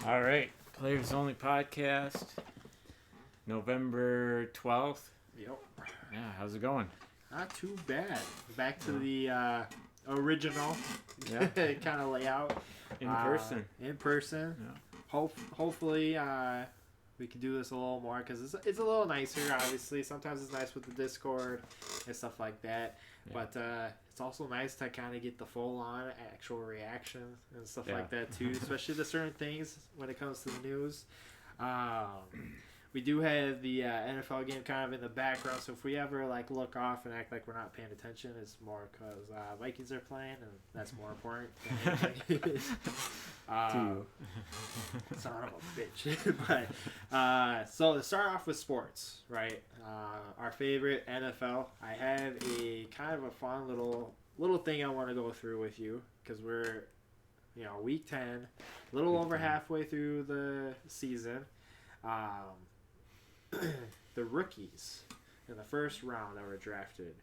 All right, Players Only Podcast, November 12th. Yep. Yeah, how's it going? Not too bad. Back to the original kind of layout. In person. In person. Yeah. Hopefully we can do this a little more because it's a little nicer, obviously. Sometimes it's nice with the Discord and stuff like that. Yeah. But it's also nice to kind of get the full-on actual reaction and stuff like that, too, especially to certain things when it comes to the news. We do have the NFL game kind of in the background, so if we ever look off and act like we're not paying attention, it's more because Vikings are playing, and that's more important than anything. Son of a bitch. But so to start off with sports, right? Our favorite NFL. I have a kind of a fun little thing I want to go through with you because we're, week 10, a little over halfway through the season. The rookies in the first round that were drafted.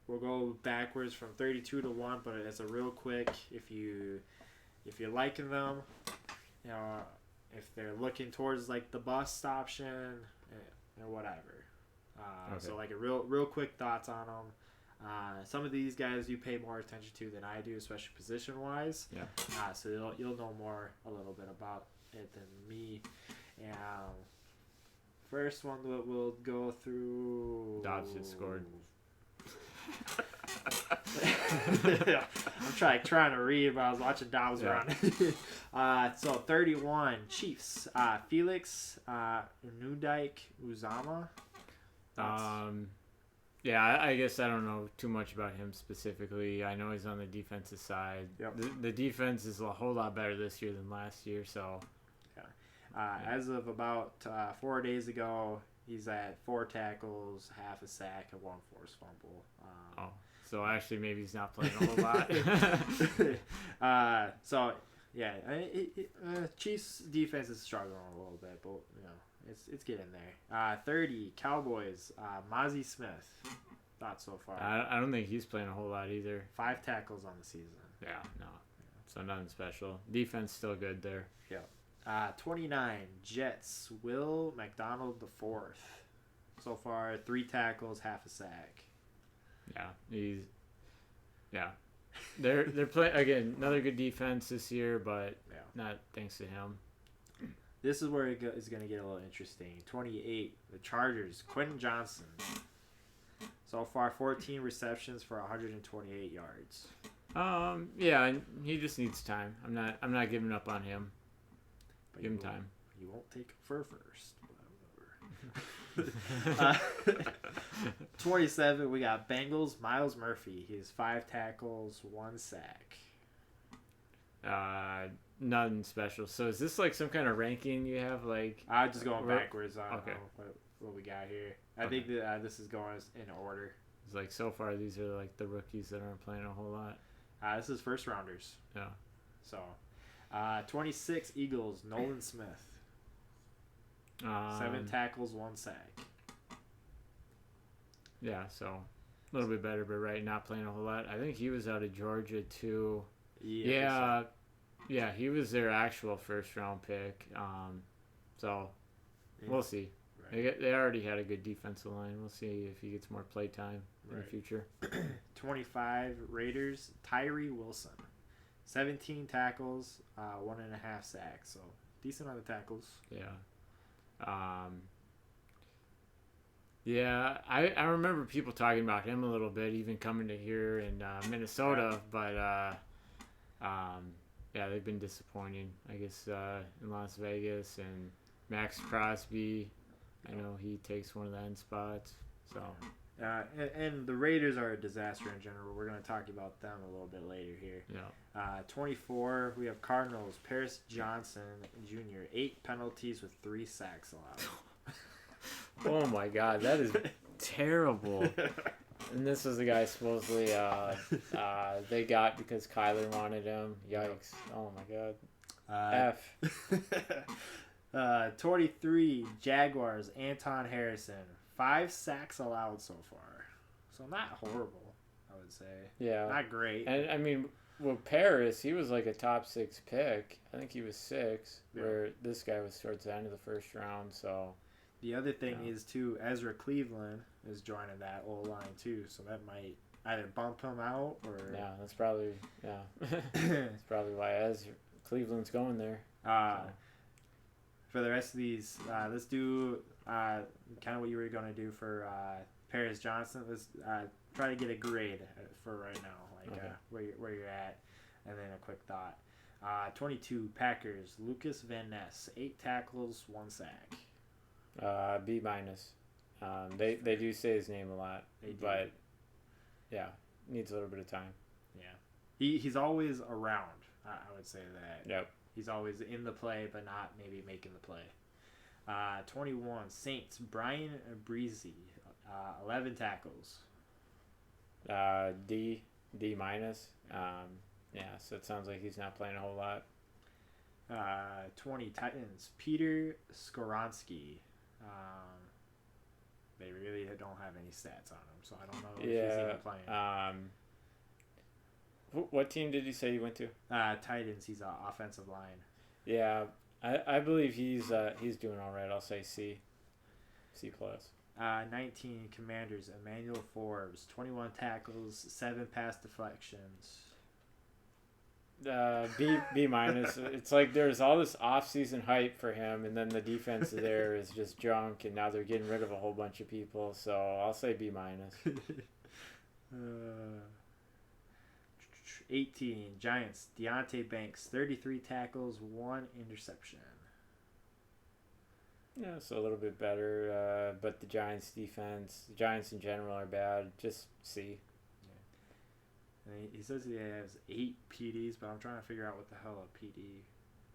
We'll go backwards from 32 to 1, but it's a real quick. If you're liking them, if they're looking towards the bust option or whatever. So a real quick thoughts on them. Some of these guys you pay more attention to than I do, especially position wise. Yeah. So you'll know more a little bit about it than me. And first one we'll go through. Dobbs just scored. I'm trying to read, but I was watching Dobbs run. So 31 Chiefs. Felix Nudike Uzama. Yeah, I guess I don't know too much about him specifically. I know he's on the defensive side. Yep. The defense is a whole lot better this year than last year, so. As of about 4 days ago, he's at 4 tackles, half a sack, and 1 forced fumble. So actually maybe he's not playing a whole lot. Chiefs defense is struggling a little bit, but it's getting there. 30 Cowboys, Mozzie Smith. Thoughts so far? I don't think he's playing a whole lot either. 5 tackles on the season. Yeah, no. So nothing special. Defense still good there. Yeah. 29 Jets, Will McDonald IV. So far, 3 tackles, half a sack. Yeah, they're playing again. Another good defense this year, but not thanks to him. This is where it is going to get a little interesting. 28 the Chargers, Quentin Johnson. So far, 14 receptions for 128 yards. Yeah, he just needs time. I'm not giving up on him. But give him time. You won't take him for first. 27, we got Bengals, Miles Murphy. He has 5 tackles, 1 sack. Nothing special. So is this some kind of ranking you have? I'm just going backwards on okay. what we got here. I think that this is going in order. It's so far these are the rookies that aren't playing a whole lot. This is first rounders. Yeah. So, 26 Eagles, Nolan Smith. 7 tackles, 1 sack. Yeah, so a little bit better, but not playing a whole lot. I think he was out of Georgia too. Yeah, he was their actual first round pick. So we'll see. Right. They already had a good defensive line. We'll see if he gets more play time in the future. 25 Raiders, Tyree Wilson. 17 tackles, 1.5 sacks. So decent on the tackles. Yeah. I remember people talking about him a little bit, even coming to here in Minnesota, but they've been disappointing, I guess, in Las Vegas. And Max Crosby, I know he takes one of the end spots. So, and the Raiders are a disaster in general. We're going to talk about them a little bit later here. Yeah. 24, we have Cardinals, Paris Johnson Jr., 8 penalties with 3 sacks allowed. Oh my God, that is terrible. And this was the guy supposedly they got because Kyler wanted him. Yikes. Oh my God. 23 Jaguars, Anton Harrison. 5 sacks allowed so far. So not horrible, I would say. Yeah. Not great. And I mean, well, Paris, he was like a top 6 pick. I think he was 6, Yeah. where this guy was towards the end of the first round. So The other thing is too, Ezra Cleveland is joining that O line too, so that might either bump him out or yeah, that's probably that's probably why Cleveland's going there. For the rest of these, let's do kind of what you were gonna do for Paris Johnson. Let's try to get a grade for right now, like where you're at, and then a quick thought. 22 Packers, Lucas Van Ness, 8 tackles, 1 sack. B minus. They do say his name a lot, but yeah, needs a little bit of time. Yeah, he's always around. I would say that. Yep. He's always in the play, but not maybe making the play. 21 Saints, Brian Breezy, 11 tackles. D minus. Yeah, so it sounds like he's not playing a whole lot. 20 Titans, Peter Skoronski. They really don't have any stats on him, so I don't know if he's even playing. What team did you say you went to? Titans. He's offensive line. Yeah, I believe he's doing all right. I'll say C plus. 19 Commanders, Emmanuel Forbes, 21 tackles, 7 pass deflections. B minus. It's like there's all this off-season hype for him, and then the defense there is just junk, and now they're getting rid of a whole bunch of people. So I'll say B minus. 18 Giants, Deontay Banks, 33 tackles, 1 interception. Yeah, so a little bit better, but the Giants defense, the Giants in general are bad. Just C. And he says he has 8 PDs, but I'm trying to figure out what the hell a PD.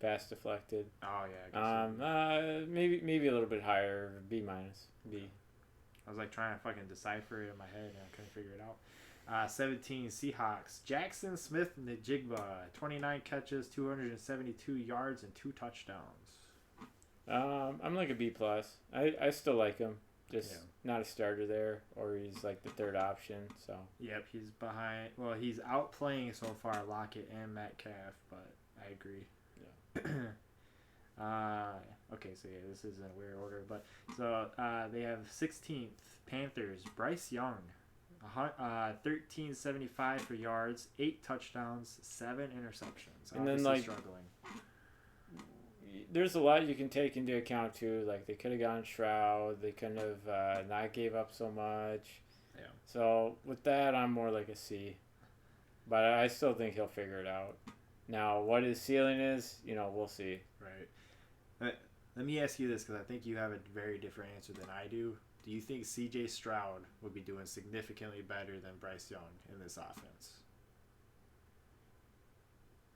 Pass deflected. Oh yeah. I guess maybe a little bit higher. B minus. B. I was like trying to fucking decipher it in my head, and I couldn't figure it out. 17 Seahawks, Jackson Smith Njigba, 29 catches, 272 yards, and 2 touchdowns. I'm like a B plus. I still like him. Just not a starter there, or he's like the third option. So. Yep, he's behind. Well, he's outplaying so far Lockett and Metcalf, but I agree. Yeah. Okay, so yeah, this is in a weird order, but so they have 16th Panthers, Bryce Young, 1375 for yards, 8 touchdowns, 7 interceptions. And then like struggling. There's a lot you can take into account too. Like they could have gone Shroud. They couldn't have not gave up so much. Yeah. So with that, I'm more like a C. But I still think he'll figure it out. Now, what his ceiling is, we'll see. Right. Let me ask you this, because I think you have a very different answer than I do. Do you think C.J. Stroud would be doing significantly better than Bryce Young in this offense?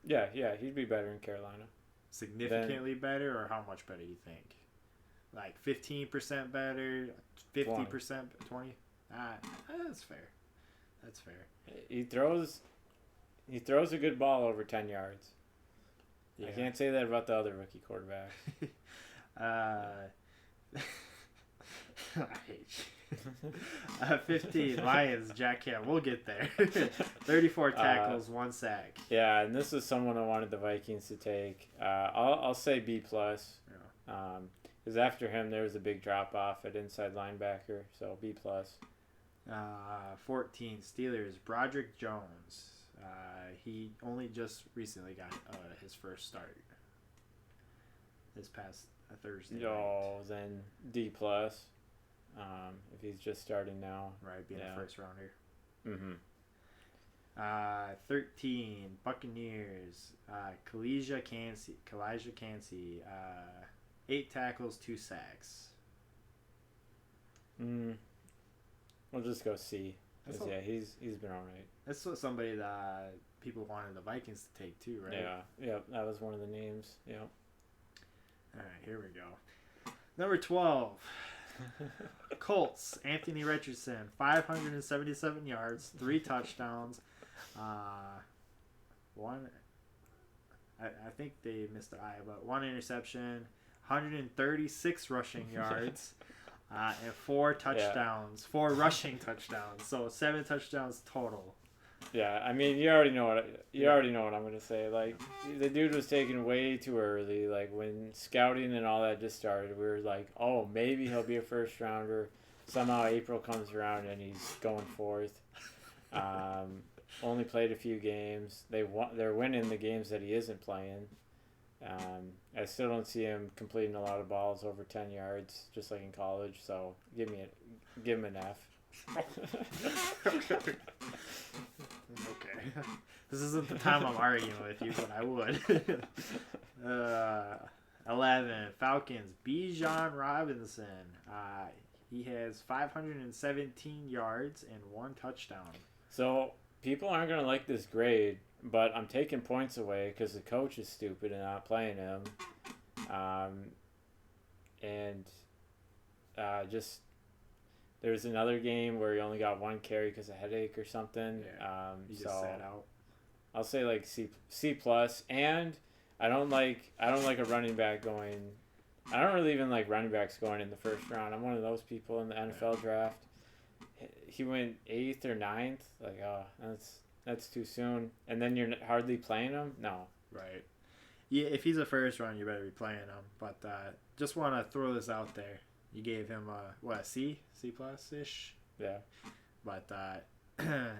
Yeah, he'd be better in Carolina. Significantly better, or how much better you think? Like 15% better, 50%, 20? That's fair. That's fair. He throws a good ball over 10 yards. Yeah. I can't say that about the other rookie quarterbacks. I hate you. 15 Lions, Jack Ham. We'll get there. 34 tackles, 1 sack. Yeah, and this is someone I wanted the Vikings to take. I'll say B plus. Yeah. Because after him, there was a big drop off at inside linebacker, so B plus. 14 Steelers, Broderick Jones. He only just recently got his first start this past Thursday. Then D plus. If he's just starting now. Right, being a first rounder. Mm-hmm. 13 Buccaneers, Kalijah Cansey, 8 tackles, 2 sacks. We'll just go C. He's been all right. That's what somebody that people wanted the Vikings to take too, right? Yeah, that was one of the names. Yeah. All right, here we go. Number 12. Colts, Anthony Richardson, 577 yards, 3 touchdowns. One, I think they missed the eye, but 1 interception, 136 rushing yards, and 4 touchdowns, 4 rushing touchdowns. So 7 touchdowns total. Yeah, I mean, you already know what I'm gonna say. Like, the dude was taken way too early. Like when scouting and all that just started, we were like, oh, maybe he'll be a first rounder. Somehow April comes around and he's going fourth. Only played a few games. They're winning the games that he isn't playing. I still don't see him completing a lot of balls over 10 yards, just like in college. So give him an F. Okay. This isn't the time I'm arguing with you, but I would. 11. Falcons. Bijan Robinson. He has 517 yards and 1 touchdown. So people aren't going to like this grade, but I'm taking points away because the coach is stupid and not playing him. Just there's another game where he only got 1 carry because of headache or something. Yeah, he just sat out. I'll say like C plus. And I don't like a running back going. I don't really even like running backs going in the first round. I'm one of those people in the NFL draft. He went 8th or 9th. Like, oh, that's too soon. And then you're hardly playing him. No. Right. Yeah, if he's a first round, you better be playing him. But just want to throw this out there. You gave him a C plus ish. Yeah. But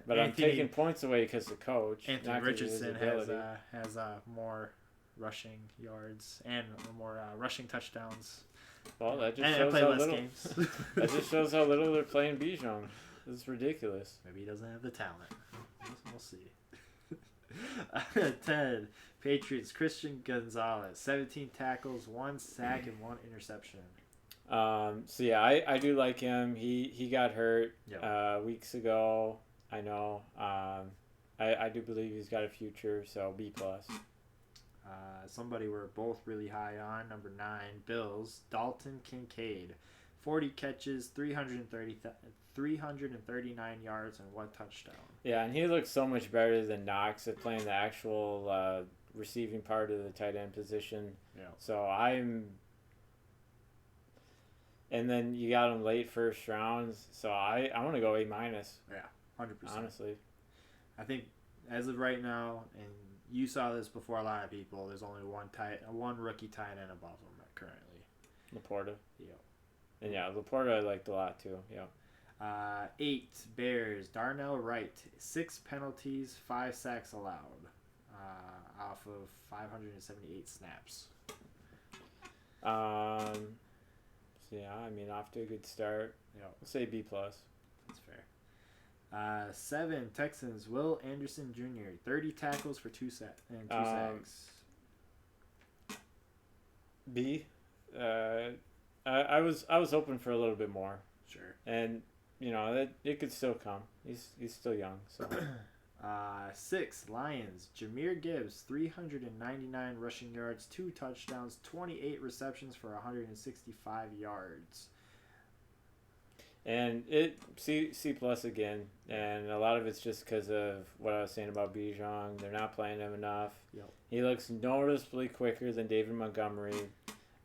but I'm taking points away because the coach. Anthony Richardson has more rushing yards and more rushing touchdowns. Well, that just shows how little. That just shows how little they're playing Bijan. This is ridiculous. Maybe he doesn't have the talent. We'll see. 10. Patriots. Christian Gonzalez. 17 tackles, 1 sack, and 1 interception. So yeah, I do like him. He got hurt weeks ago. I know. I do believe he's got a future. So B plus. Somebody we're both really high on. Number 9, Bills. Dalton Kincaid. 40 catches, 339 yards, and 1 touchdown. Yeah, and he looks so much better than Knox at playing the actual receiving part of the tight end position. Yeah. So and then you got him late first rounds. So I want to go A minus. Yeah, 100%. Honestly, I think as of right now, and you saw this before a lot of people, there's only one rookie tight end above him currently. Laporta. Yeah. And yeah, Laporta I liked a lot too. Yeah. 8 Bears. Darnell Wright. 6 penalties, 5 sacks allowed. Off of 578 snaps. So yeah, I mean, off to a good start. Yeah. We'll say B plus. That's fair. 7 Texans. Will Anderson Jr. 30 tackles for 2 sacks. B. I was hoping for a little bit more. Sure. And you know it could still come. He's still young. So. 6 Lions. Jahmyr Gibbs. 399 rushing yards, 2 touchdowns, 28 receptions for 165 yards. And C plus again, and a lot of it's just because of what I was saying about Bijan. They're not playing him enough. Yep. He looks noticeably quicker than David Montgomery.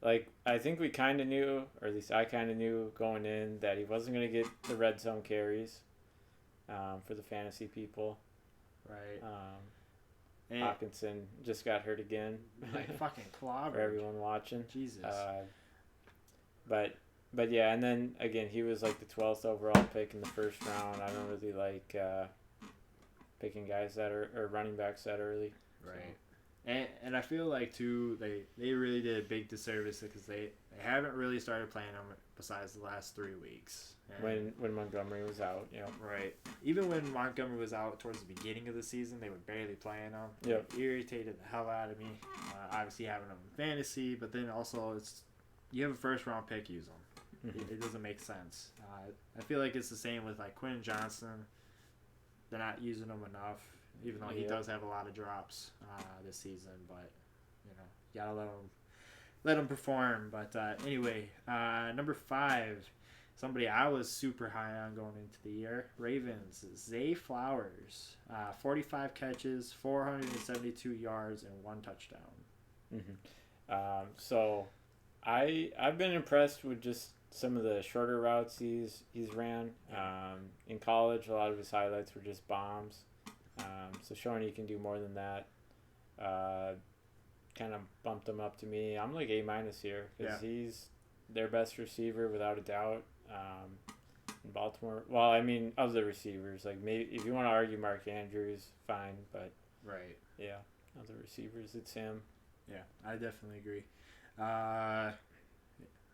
Like, I think we kind of knew, or at least I kind of knew going in, that he wasn't going to get the red zone carries for the fantasy people. Right. Hawkinson just got hurt again. Like fucking clobbered. For everyone watching. Jesus. But yeah, and then again, he was like the 12th overall pick in the first round. I don't really like picking guys or running backs that early. Right. So. And I feel like too they really did a big disservice because they haven't really started playing them besides the last 3 weeks. And when Montgomery was out, yeah. Right. Even when Montgomery was out towards the beginning of the season, they were barely playing him. Yep. It irritated the hell out of me. Obviously having them in fantasy, but then also you have a first round pick, use them. Mm-hmm. It doesn't make sense. I feel like it's the same with like Quentin Johnson. They're not using him enough, even though he does have a lot of drops this season. But you gotta let him perform. But anyway, number 5, somebody I was super high on going into the year, Ravens. Zay Flowers, 45 catches, 472 yards, and 1 touchdown. Mm-hmm. So I've been impressed with just some of the shorter routes he's ran. In college, a lot of his highlights were just bombs. So showing he can do more than that. Kind of bumped him up to me. I'm like A- here because he's their best receiver without a doubt. In Baltimore, well, I mean, of the receivers, like maybe if you want to argue Mark Andrews, fine, but right, yeah, of the receivers, it's him. Yeah, I definitely agree.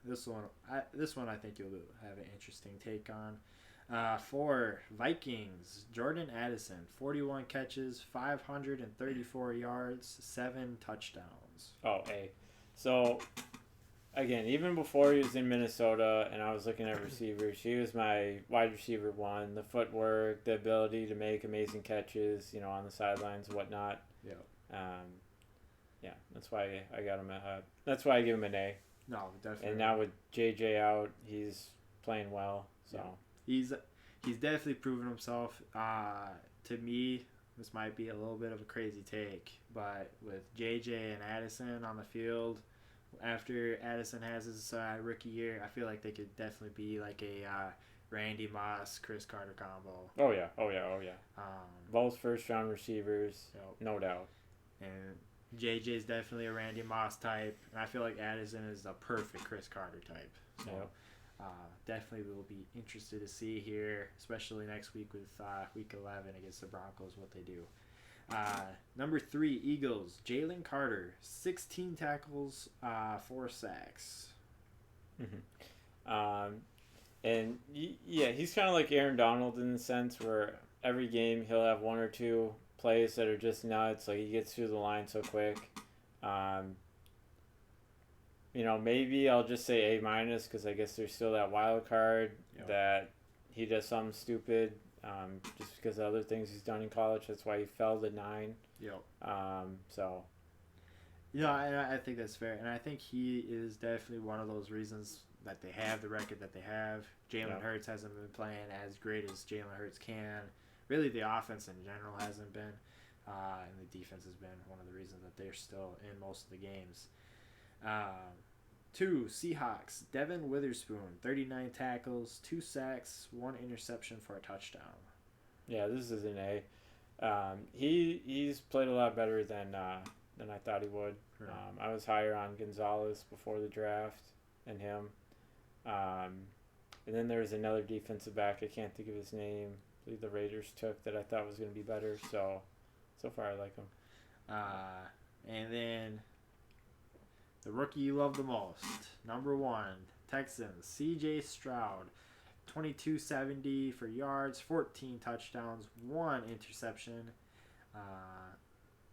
This one I think you'll have an interesting take on. For Vikings, Jordan Addison, 41 catches, 534 yards, 7 touchdowns. Oh, hey. So, again, even before he was in Minnesota and I was looking at receivers, he was my wide receiver one. The footwork, the ability to make amazing catches, on the sidelines and whatnot. Yeah. Yeah, that's why I got him that's why I give him an A. No, definitely. And now with JJ out, he's playing well. So he's definitely proven himself. To me, this might be a little bit of a crazy take, but with JJ and Addison on the field, after Addison has his rookie year, I feel like they could definitely be like a Randy Moss, Chris Carter combo. Oh yeah. Both first round receivers, no doubt. And JJ's definitely a Randy Moss type, and I feel like Addison is the perfect Chris Carter type. So definitely we'll be interested to see here, especially next week with Week 11 against the Broncos, what they do. Number 3, Eagles, Jalen Carter, 16 tackles, 4 sacks. Mm-hmm. And he's kind of like Aaron Donald in the sense where every game he'll have one or two plays that are just nuts. Like he gets through the line so quick. Maybe I'll just say A- because I guess there's still that wild card that he does something stupid just because of other things he's done in college. That's why he fell to 9. Yep. So. I think that's fair, and I think he is definitely one of those reasons that they have the record that they have. Jalen Hurts hasn't been playing as great as Jalen Hurts can. Really, the offense in general hasn't been, and the defense has been one of the reasons that they're still in most of the games. 2, Seahawks, Devin Witherspoon, 39 tackles, 2 sacks, 1 interception for a touchdown. Yeah, this is an A. He's played a lot better than I thought he would. Right. I was higher on Gonzalez before the draft and him. And then there was another defensive back, I can't think of his name, I believe the Raiders took, that I thought was going to be better. So far I like him. And then the rookie you love the most, number 1, Texans, C.J. Stroud, 2270 for yards, 14 touchdowns, 1 interception.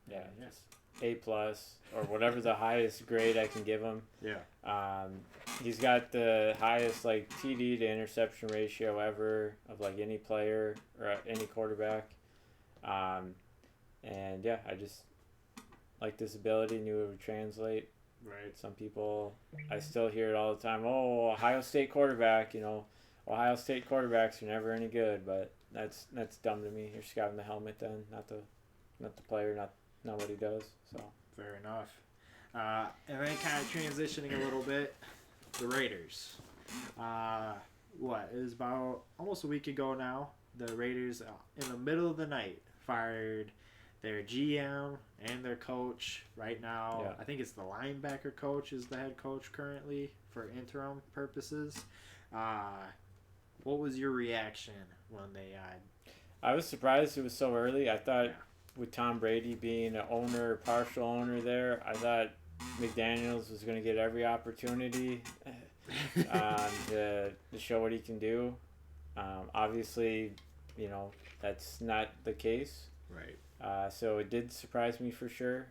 Yes. A+ or whatever the highest grade I can give him. Yeah. He's got the highest TD to interception ratio ever of any player or any quarterback. And I just liked his ability, knew it would translate. Right. Some people, I still hear it all the time. Oh, Ohio State quarterback. Ohio State quarterbacks are never any good, but that's dumb to me. You're scouting the helmet then, not the player, not what he does. So fair enough. And then kind of transitioning a little bit, the Raiders. It was about almost a week ago now. The Raiders, in the middle of the night, fired their GM and their coach. Right now, I think it's the linebacker coach is the head coach currently for interim purposes. What was your reaction when they? I was surprised it was so early. I thought with Tom Brady being an owner, partial owner there, I thought McDaniels was going to get every opportunity to show what he can do. Obviously, that's not the case. Right. So it did surprise me for sure.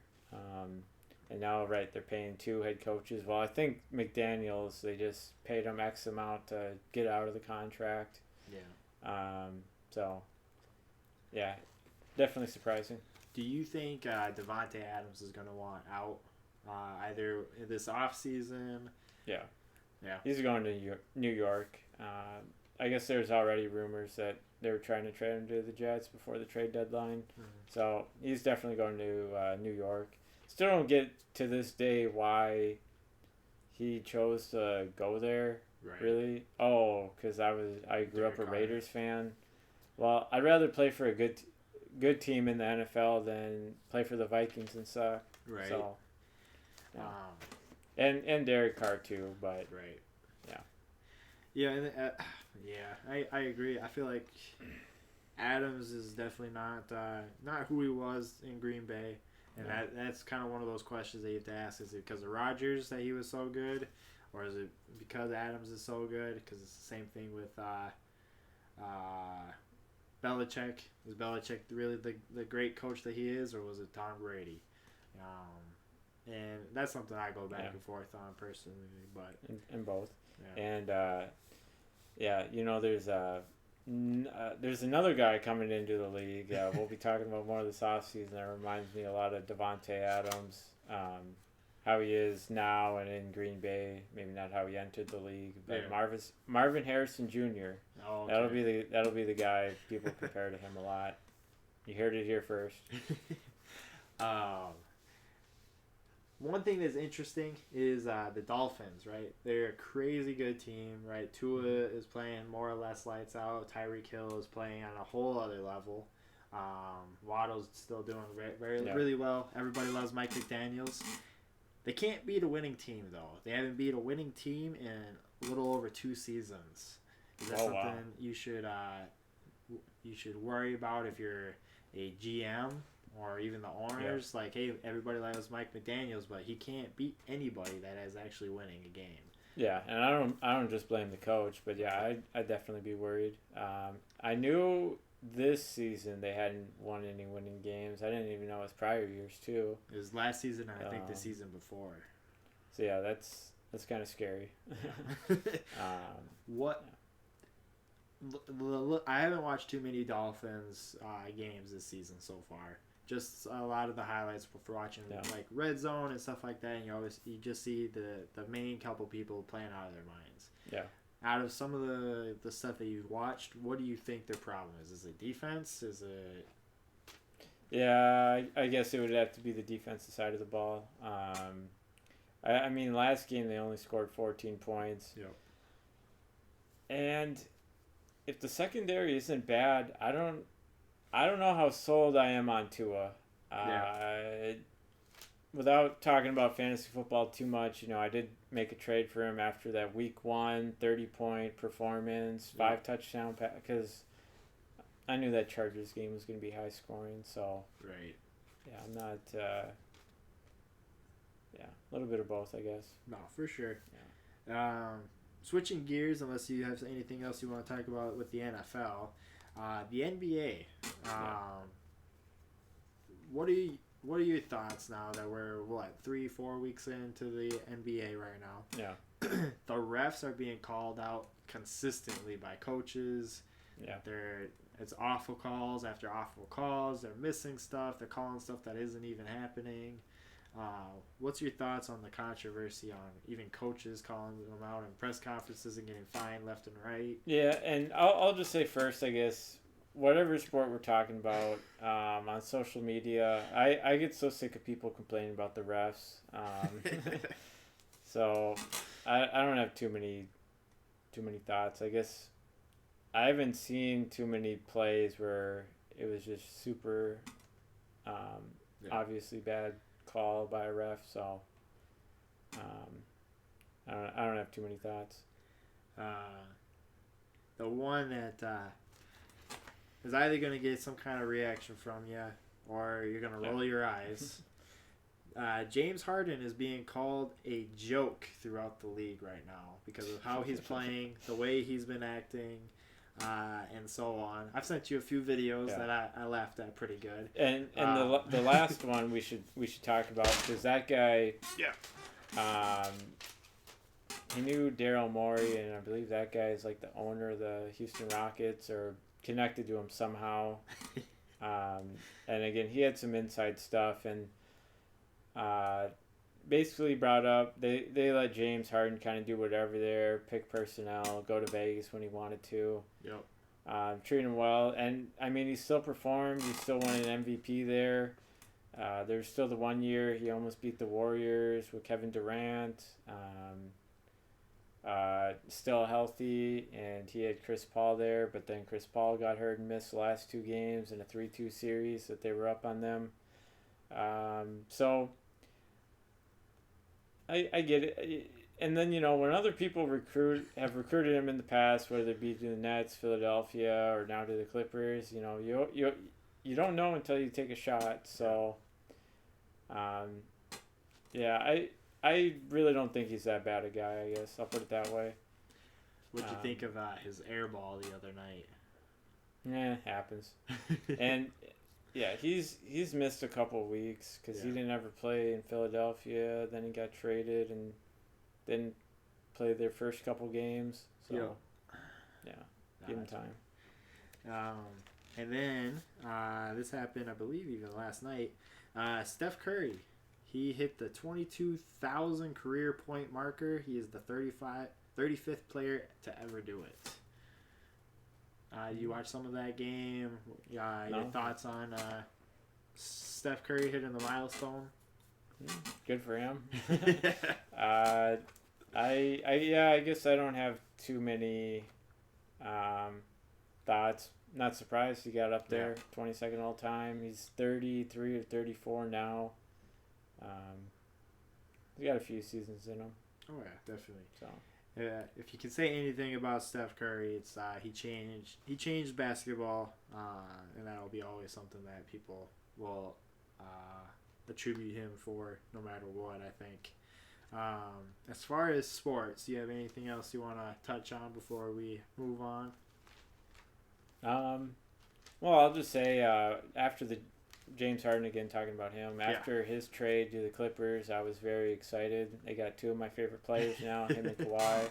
And now, they're paying 2 head coaches. Well, I think McDaniels, they just paid him X amount to get out of the contract. Yeah. Definitely surprising. Do you think Devontae Adams is going to want out either this offseason? Yeah. Yeah. He's going to New York. I guess there's already rumors that they were trying to trade him to the Jets before the trade deadline. Mm-hmm. So he's definitely going to New York. Still don't get to this day why he chose to go there. Right. Really? Oh, because I grew up a Carter. Raiders fan. Well, I'd rather play for a good team in the NFL than play for the Vikings and suck. Right. So, yeah. And Derek Carr too, but right. Yeah. Yeah, and I agree. I feel like Adams is definitely not who he was in Green Bay, and that's kind of one of those questions that you have to ask: is it because of Rodgers that he was so good, or is it because Adams is so good? Because it's the same thing with Belichick. Is Belichick really the great coach that he is, or was it Tom Brady? And that's something I go back and forth on personally, but in both. Yeah. And there's another guy coming into the league. We'll be talking about more this offseason. That reminds me a lot of Devontae Adams, how he is now and in Green Bay. Maybe not how he entered the league, but Marvin Harrison Jr. Oh, okay. That'll be the guy people compare to him a lot. You heard it here first. One thing that's interesting is the Dolphins, right? They're a crazy good team, right? Tua is playing more or less lights out. Tyreek Hill is playing on a whole other level. Waddle's still doing really well. Everybody loves Mike McDaniels. They can't beat a winning team, though. They haven't beat a winning team in a little over 2 seasons. Is that something you should worry about if you're a GM? Or even the owners, like, hey, everybody loves Mike McDaniels, but he can't beat anybody that is actually winning a game. Yeah, and I don't just blame the coach, but yeah, I'd definitely be worried. I knew this season they hadn't won any winning games. I didn't even know it was prior years too. It was last season, and I think the season before. So yeah, that's kind of scary. What? I haven't watched too many Dolphins games this season so far. Just a lot of the highlights for watching like Red Zone and stuff like that, and you just see the main couple people playing out of their minds. Yeah. Out of some of the stuff that you've watched, what do you think their problem is? Is it defense? Is it? Yeah, I guess it would have to be the defensive side of the ball. I mean, last game they only scored 14 points. Yep. And if the secondary isn't bad, I don't know how sold I am on Tua. Without talking about fantasy football too much, I did make a trade for him after that week 1 30-point performance, 5 touchdown because I knew that Chargers game was going to be high scoring. So right. Yeah, I'm not. A little bit of both, I guess. No, for sure. Yeah. Switching gears, unless you have anything else you want to talk about with the NFL, the NBA. What are your thoughts now that we're 3-4 weeks into the NBA right now? Yeah. The refs are being called out consistently by coaches. Yeah. It's awful calls after awful calls. They're missing stuff. They're calling stuff that isn't even happening. What's your thoughts on the controversy on even coaches calling them out in press conferences and getting fined left and right? Yeah, and I'll just say first, I guess, whatever sport we're talking about, on social media, I get so sick of people complaining about the refs. So I don't have too many thoughts. I guess I haven't seen too many plays where it was just super obviously bad call by a ref, so I don't have too many thoughts. The one that is either going to get some kind of reaction from you or you're going to roll your eyes. James Harden is being called a joke throughout the league right now because of how he's playing, the way he's been acting, and so on. I've sent you a few videos that I laughed at pretty good. And the last one we should talk about because that guy, he knew Daryl Morey, and I believe that guy is like the owner of the Houston Rockets or connected to him somehow. And again, he had some inside stuff and basically brought up they let James Harden kind of do whatever there, pick personnel, go to Vegas when he wanted to. Yep. Treat him well, and I mean he still performed. He still won an MVP there. There's still the 1 year he almost beat the Warriors with Kevin Durant. still healthy, and he had Chris Paul there, but then Chris Paul got hurt and missed the last 2 games in a 3-2 series that they were up on them. So I get it. And then, when other people have recruited him in the past, whether it be to the Nets, Philadelphia, or now to the Clippers, you don't know until you take a shot. So, yeah, I really don't think he's that bad a guy, I guess. I'll put it that way. What'd you think of his air ball the other night? Yeah, happens. And, yeah, he's missed a couple of weeks because he didn't ever play in Philadelphia. Then he got traded and didn't play their first couple games. So, give him time. And then, this happened, I believe, even last night. Steph Curry. He hit the 22,000 career point marker. He is the 35th player to ever do it. You watched some of that game? No. Your thoughts on Steph Curry hitting the milestone? Good for him. I guess I don't have too many thoughts. Not surprised he got up there. 22nd all time. He's 33 or 34 now. He's got a few seasons in him. Oh yeah, definitely. So, if you can say anything about Steph Curry, it's he changed basketball, and that'll be always something that people will attribute him for, no matter what. I think. As far as sports, do you have anything else you want to touch on before we move on? Well, I'll just say after the James Harden, again talking about him, after his trade to the Clippers, I was very excited. They got 2 of my favorite players now, him and Kawhi.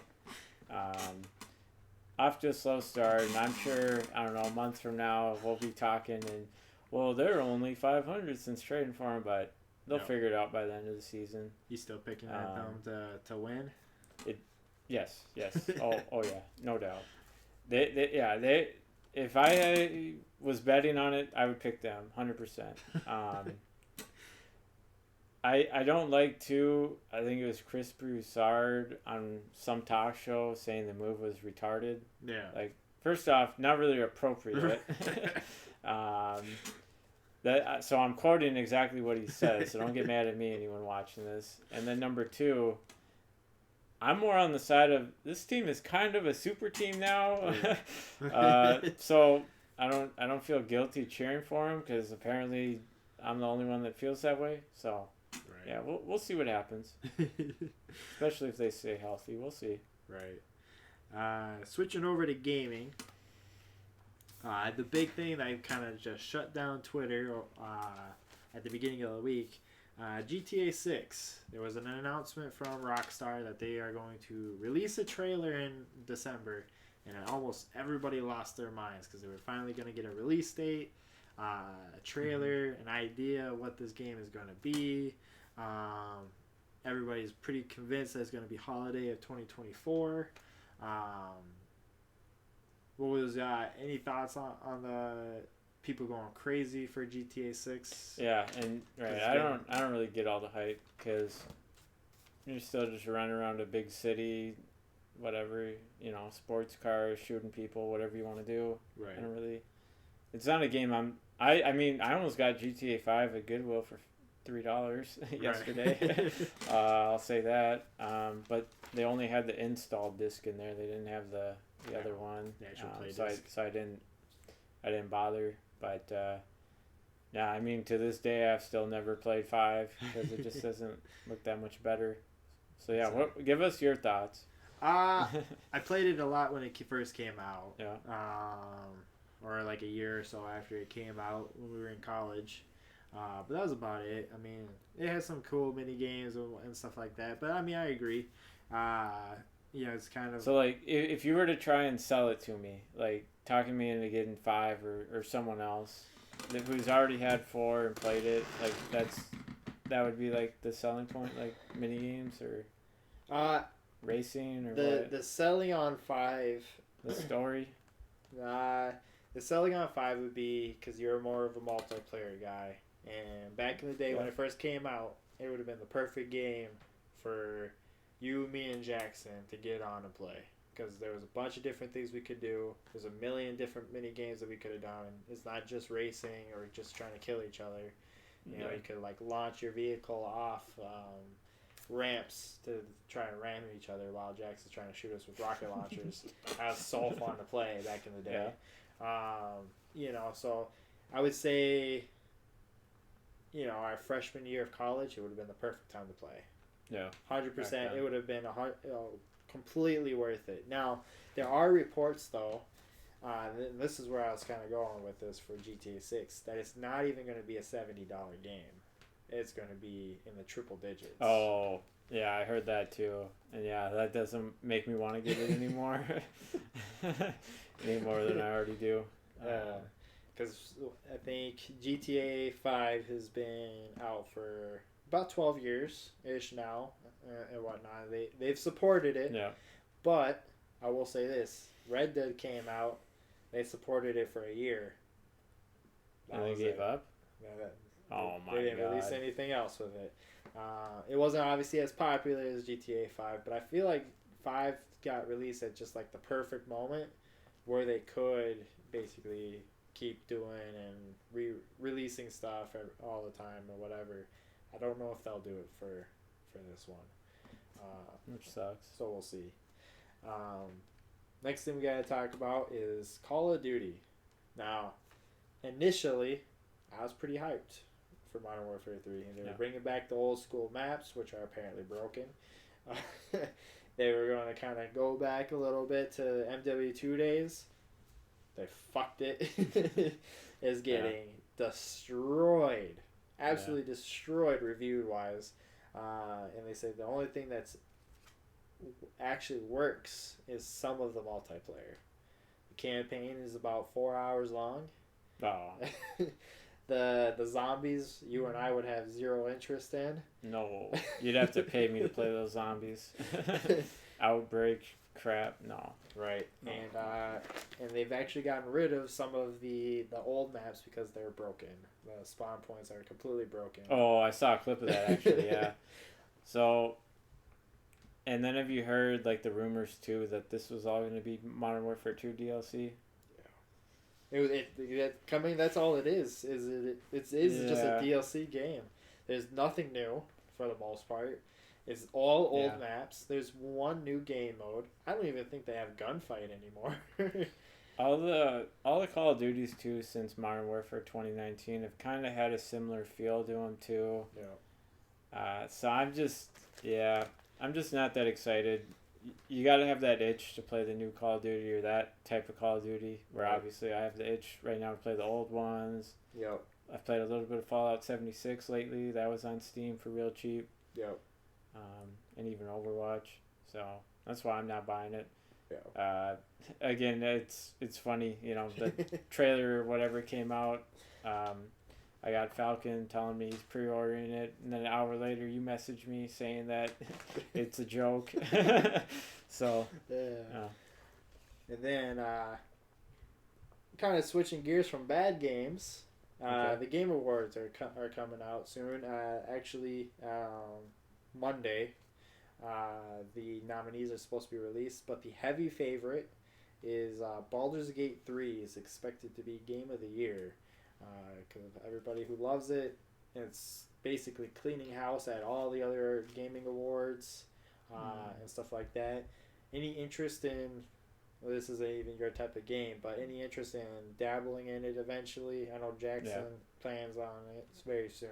Off to a slow start, and I'm sure, I don't know, a month from now we'll be talking, and well, they're only 500 since trading for him, but they'll figure it out by the end of the season. You still picking them to win? Yes. Oh yeah, no doubt. They if I was betting on it, I would pick them 100%. I don't like I think it was Chris Broussard on some talk show saying the move was retarded. Yeah. Like, first off, not really appropriate. So I'm quoting exactly what he says, so don't get mad at me, anyone watching this. And then number 2, I'm more on the side of this team is kind of a super team now. So I don't feel guilty cheering for him because apparently I'm the only one that feels that way. So yeah, we'll see what happens. Especially if they stay healthy, we'll see. Right. Switching over to gaming. The big thing that kind of just shut down Twitter at the beginning of the week. GTA 6. There was an announcement from Rockstar that they are going to release a trailer in December, and almost everybody lost their minds because they were finally going to get a release date, a trailer, an idea of what this game is going to be. Everybody's pretty convinced that it's going to be holiday of 2024. What was any thoughts on the people going crazy for GTA 6? Yeah, and I don't really get all the hype because you're still just running around a big city, whatever, sports cars, shooting people, whatever you want to do. Right. I don't really. It's not a game I mean, I almost got GTA 5 at Goodwill for $3 yesterday. I'll say that. But they only had the installed disc in there. They didn't have the other one. The actual play disc. So I didn't bother. But yeah, I mean, to this day, I've still never played 5 because it just doesn't look that much better. So yeah, give us your thoughts. I played it a lot when it first came out. Yeah. Or like a year or so after it came out when we were in college. But that was about it. I mean, it has some cool mini games and stuff like that. But I mean, I agree. It's kind of so like if you were to try and sell it to me, like talking me into getting 5 or someone else who's already had 4 and played it, like that would be like the selling point, like mini games or racing or what? The selling on 5, the story. The selling on 5 would be because you're more of a multiplayer guy, and back in the day when it first came out, it would have been the perfect game for you, me, and Jackson to get on and play. Because there was a bunch of different things we could do. There's a million different mini games that we could have done. It's not just racing or just trying to kill each other. You know, you could like launch your vehicle off ramps to try and ram each other while Jackson's trying to shoot us with rocket launchers. That was so fun to play back in the day. You know, so I would say, you know, our freshman year of college, it would have been the perfect time to play. Yeah. 100%. It would have been completely worth it. Now, there are reports, though, and this is where I was kind of going with this for GTA 6, that it's not even going to be a $70 game. It's going to be in the triple digits. Oh, yeah, I heard that too. And yeah, that doesn't make me want to get it anymore. Any more than I already do. Because I think GTA 5 has been out for about 12 years-ish now and whatnot. They've supported it. Yeah. But I will say this. Red Dead came out. They supported it for a year. And they gave up? Oh my god. They didn't release anything else with it. It wasn't obviously as popular as GTA 5, but I feel like 5 got released at just like the perfect moment where they could basically keep doing and releasing stuff all the time or whatever. I don't know if they'll do it for this one. Which sucks. So we'll see. Next thing we got to talk about is Call of Duty. Now, initially, I was pretty hyped for Modern Warfare 3. And they were bringing back the old school maps, which are apparently broken. They were going to kind of go back a little bit to MW2 days. They fucked it. It's getting destroyed. Absolutely destroyed review-wise. And they said the only thing that's actually works is some of the multiplayer. The campaign is about 4 hours long. Oh. The zombies you and I would have zero interest in. No. You'd have to pay me to play those zombies. Outbreak crap. No. Right. And they've actually gotten rid of some of the old maps because they're broken. The spawn points are completely broken. Oh, I saw a clip of that actually, yeah. So, and then have you heard like the rumors too that this was all going to be Modern Warfare 2 DLC? Coming. That's all it is. It's just a DLC game. There's nothing new for the most part. It's all old maps. There's one new game mode. I don't even think they have gunfight anymore. all the Call of Duties too since Modern Warfare 2019 have kind of had a similar feel to them too. Yeah. So I'm just not that excited. You got to have that itch to play the new Call of Duty or that type of Call of Duty. Where obviously I have the itch right now to play the old ones. Yep. I've played a little bit of Fallout 76 lately. That was on Steam for real cheap. Yep. And even Overwatch. So that's why I'm not buying it. Yeah. Again, it's funny, you know, the trailer or whatever came out. I got Falcon telling me he's pre-ordering it, and then an hour later you messaged me saying that it's a joke. So, and then kind of switching gears from bad games. The Game Awards are coming out soon. Actually, Monday, the nominees are supposed to be released, but the heavy favorite is Baldur's Gate 3 is expected to be Game of the Year. Because everybody who loves it, it's basically cleaning house at all the other gaming awards and stuff like that. Any interest in, well, this isn't even your type of game, but any interest in dabbling in it eventually? I know Jackson plans on it. It's very soon.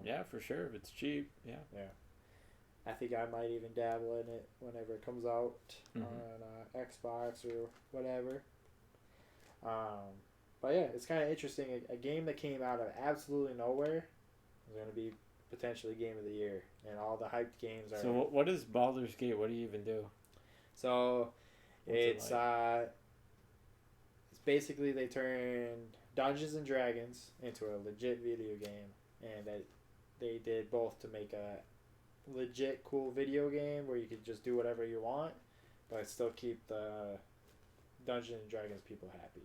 Yeah, for sure. If it's cheap, yeah. I think I might even dabble in it whenever it comes out on Xbox or whatever. But yeah, it's kind of interesting. A game that came out of absolutely nowhere is going to be potentially Game of the Year, and all the hyped games are. So what is Baldur's Gate? What do you even do? So, it's basically they turned Dungeons and Dragons into a legit video game, and that they did both to make a legit cool video game where you could just do whatever you want, but still keep the Dungeons and Dragons people happy.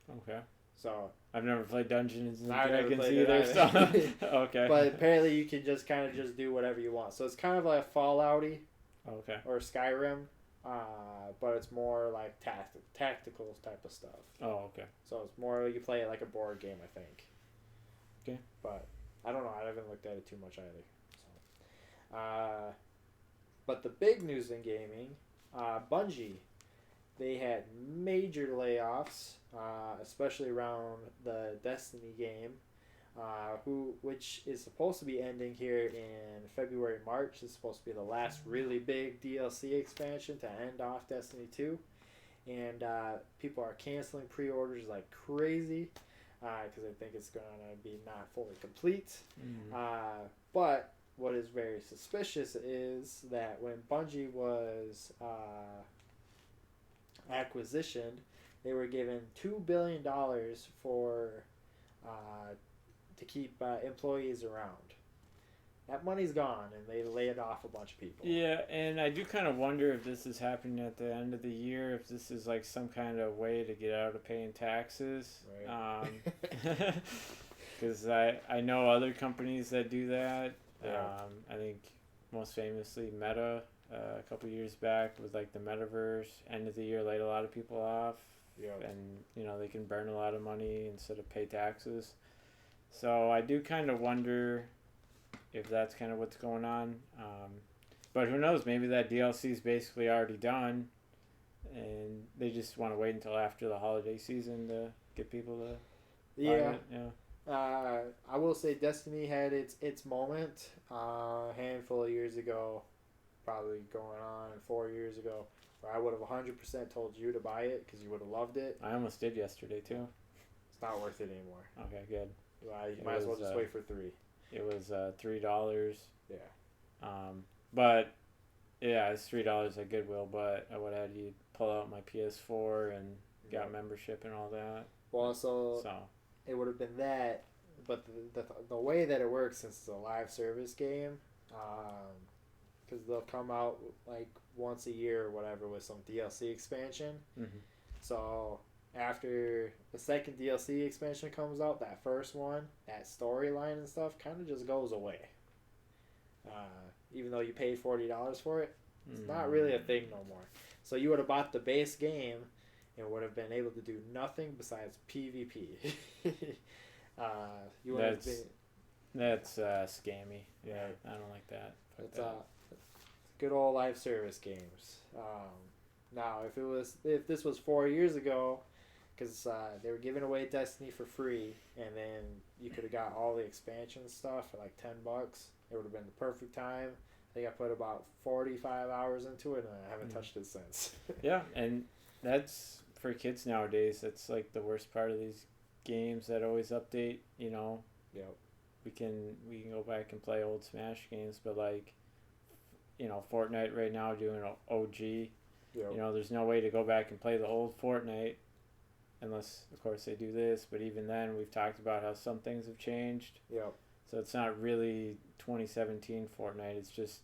Okay. So I've never played Dungeons and I've never Dragons played either. it So okay. But apparently you can just kind of just do whatever you want. So it's kind of like Fallout-y Okay. or Skyrim, but it's more like tactical type of stuff. Oh, okay. So it's more you play it like a board game, I think. Okay. But I don't know. I haven't looked at it too much either. So, but the big news in gaming, Bungie, they had major layoffs, especially around the Destiny game, which is supposed to be ending here in February, March. It's supposed to be the last really big DLC expansion to end off Destiny 2. And people are canceling pre-orders like crazy because they think it's going to be not fully complete. But what is very suspicious is that when Bungie was acquisitioned, they were given $2 billion for to keep employees around. That money's gone, and they laid off a bunch of people. Yeah, and I do kind of wonder if this is happening at the end of the year, if this is like some kind of way to get out of paying taxes. Right. Because I know other companies that do that. Yeah. I think most famously Meta a couple years back with like the metaverse. End of the year laid a lot of people off. Yep. And they can burn a lot of money instead of pay taxes. So I do kind of wonder if that's kind of what's going on. But who knows? Maybe that DLC is basically already done, and they just want to wait until after the holiday season to get people to buy it. Yeah. I will say Destiny had its moment a handful of years ago, probably going on 4 years ago, where I would have 100% told you to buy it because you would have loved it. I almost did yesterday too. It's not worth it anymore. Okay, good. You might as well just wait for $3. It was $3. Yeah. But yeah, it's $3 at Goodwill. But I would have had you pull out my PS4 and got membership and all that. Well, so it would have been that, but the way that it works, since it's a live service game, because they'll come out like once a year or whatever with some DLC expansion. Mm-hmm. So after the second DLC expansion comes out, that first one, that storyline and stuff kind of just goes away. Even though you paid $40 for it, it's not really a thing no more. So you would have bought the base game and would have been able to do nothing besides PvP. That's scammy. Yeah, I don't like that. It's good old live service games. Now, if this was 4 years ago, because they were giving away Destiny for free, and then you could have got all the expansion stuff for like $10, it would have been the perfect time. I think I put about 45 hours into it, and I haven't touched it since. Yeah, and that's for kids nowadays. That's like the worst part of these games that always update. Yep. We can go back and play old Smash games, but like, Fortnite right now doing OG. Yep. There's no way to go back and play the old Fortnite unless, of course, they do this. But even then, we've talked about how some things have changed. Yep. So it's not really 2017 Fortnite. It's just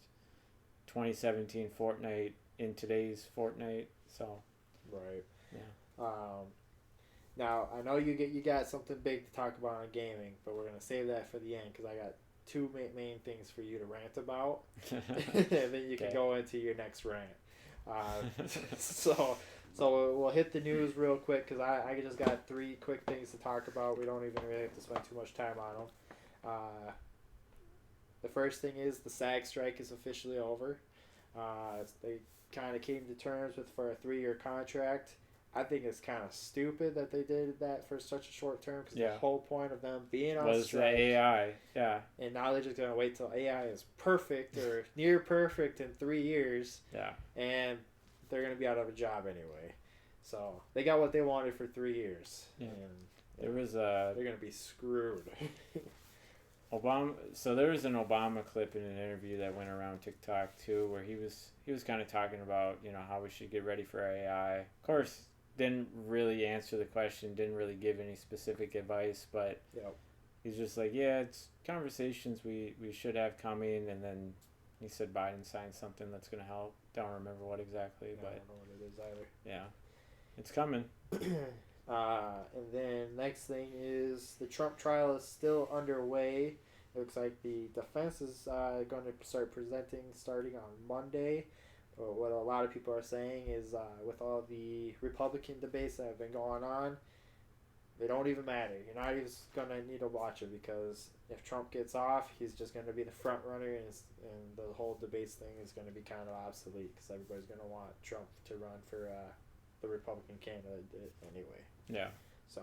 2017 Fortnite in today's Fortnite. So. Right. Yeah. Now I know you got something big to talk about on gaming, but we're gonna save that for the end because I got two main things for you to rant about, and then you can go into your next rant. So we'll hit the news real quick because I just got three quick things to talk about. We don't even really have to spend too much time on them. The first thing is the SAG strike is officially over. They kind of came to terms for a 3-year contract. I think it's kind of stupid that they did that for such a short term because the whole point of them being on was strike. The AI, yeah. And now they're just going to wait till AI is perfect or near perfect in 3 years. Yeah. And they're going to be out of a job anyway. So they got what they wanted for 3 years. Yeah. And there was they're going to be screwed. Obama. So there was an Obama clip in an interview that went around TikTok too, where he was kind of talking about how we should get ready for AI. Of course, didn't really answer the question, didn't really give any specific advice, but he's just like, yeah, it's conversations we should have coming, and then he said Biden signed something that's going to help. Don't remember what exactly, but I don't know what it is either. Yeah, it's coming. And then next thing is the Trump trial is still underway. It looks like the defense is going to start presenting starting on Monday. But what a lot of people are saying is with all the Republican debates that have been going on, they don't even matter. You're not even going to need to watch it because if Trump gets off, he's just going to be the front runner and the whole debates thing is going to be kind of obsolete because everybody's going to want Trump to run for the Republican candidate anyway. Yeah. So.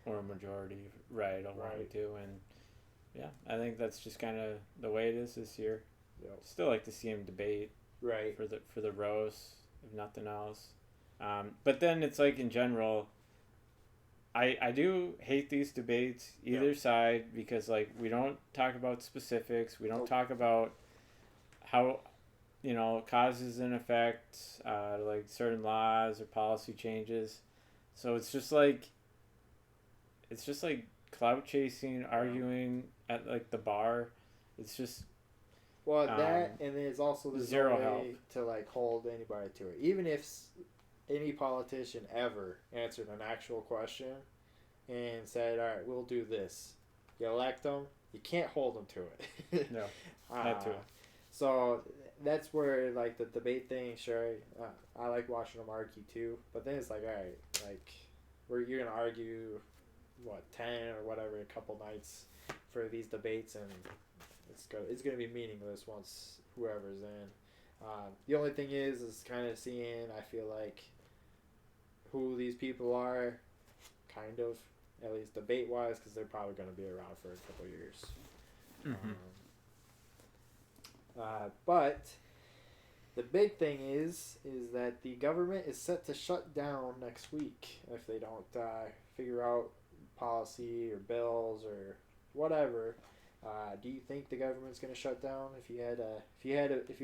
Or a majority, right, will want to, and yeah, I think that's just kind of the way it is this year. Yep. Still like to see him debate. Right. For the roast, if nothing else. But then it's like in general, I do hate these debates either side because like we don't talk about specifics. We don't talk about how causes and effects like certain laws or policy changes. So it's just like clout chasing, arguing at like the bar. It's just that and there's also there's zero no way help to like hold anybody to it. Even if any politician ever answered an actual question and said, "All right, we'll do this," you elect them, you can't hold them to it. No, not to it. So that's where like the debate thing. Sure, I like watching them argue too, but then it's like, all right, like you're gonna argue 10 or whatever a couple nights for these debates and. It's going to be meaningless once whoever's in. The only thing is kind of seeing, I feel like, who these people are, kind of, at least debate-wise, because they're probably going to be around for a couple years. Mm-hmm. But the big thing is that the government is set to shut down next week if they don't figure out policy or bills or whatever. Do you think the government's going to shut down if you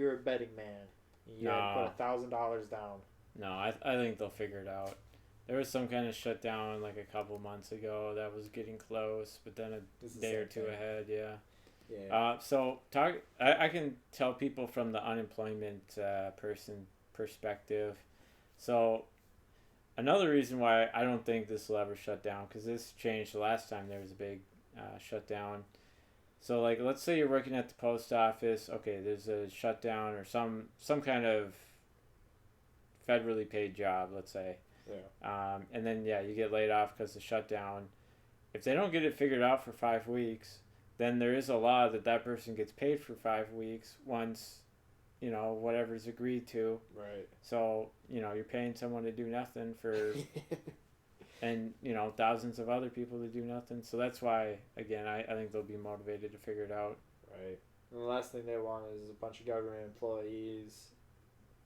were a betting man and you had to put $1,000 down? No, I think they'll figure it out. There was some kind of shutdown like a couple months ago that was getting close, but then a day or two ahead, yeah. Yeah. So I can tell people from the unemployment person perspective. So another reason why I don't think this will ever shut down, because this changed the last time there was a big shutdown. So, like, let's say you're working at the post office. Okay, there's a shutdown or some kind of federally paid job, let's say. Yeah. And then, you get laid off because of the shutdown. If they don't get it figured out for 5 weeks, then there is a law that person gets paid for 5 weeks once, whatever's agreed to. Right. So, you're paying someone to do nothing for... and thousands of other people to do nothing. So that's why, again, I think they'll be motivated to figure it out. Right. And the last thing they want is a bunch of government employees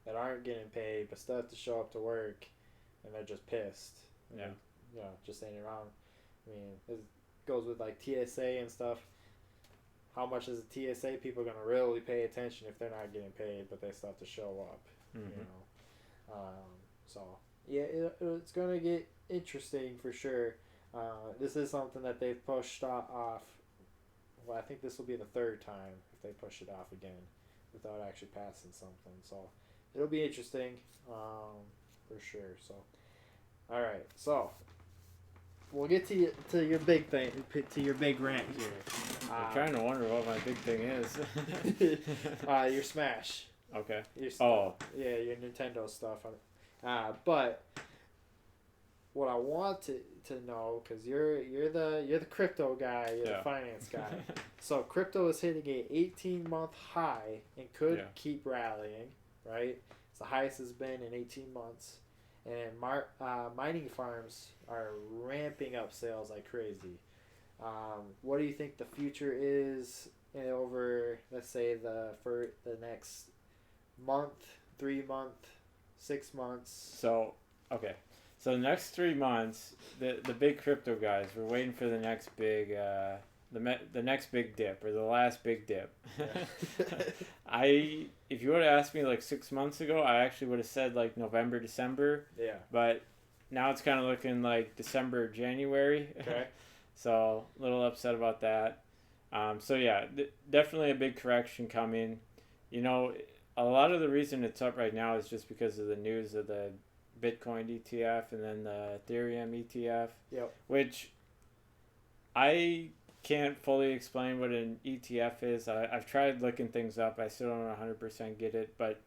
that aren't getting paid but still have to show up to work and they're just pissed. Yeah. Just standing around. I mean, it goes with like TSA and stuff. How much is the TSA people going to really pay attention if they're not getting paid but they still have to show up? Mm-hmm. So yeah, it's going to get interesting for sure. This is something that they've pushed off. Well, I think this will be the third time if they push it off again without actually passing something. So it'll be interesting for sure. So all right, so we'll get to your big thing, to your big rant here. I'm trying to wonder what my big thing is. Your Smash. Okay. Your stuff. Yeah, your Nintendo stuff. But what I want to know, because you're the crypto guy, you're the finance guy. So crypto is hitting a 18-month high and could keep rallying, right? It's the highest it's been in 18 months. And mining farms are ramping up sales like crazy. What do you think the future is over, let's say, for the next month, 3 month, 6 months? So, okay. So the next 3 months, the big crypto guys, we're waiting for the next big the next big dip or the last big dip. Yeah. If you would have asked me like 6 months ago, I actually would have said like November, December. Yeah. But now it's kind of looking like December, January. Okay. So a little upset about that. So yeah, definitely a big correction coming. A lot of the reason it's up right now is just because of the news of the Bitcoin ETF and then the Ethereum ETF. Yep. Which I can't fully explain what an ETF is. I've tried looking things up. I still don't 100% get it. But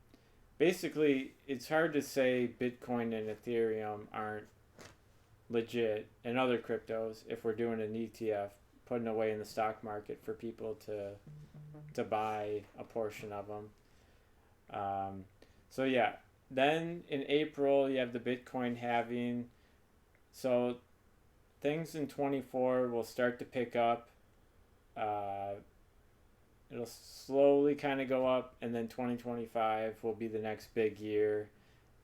basically, it's hard to say Bitcoin and Ethereum aren't legit and other cryptos if we're doing an ETF, putting away in the stock market for people to buy a portion of them. So yeah, then in April you have the Bitcoin halving. So things in 24 will start to pick up. It'll slowly kind of go up, and then 2025 will be the next big year.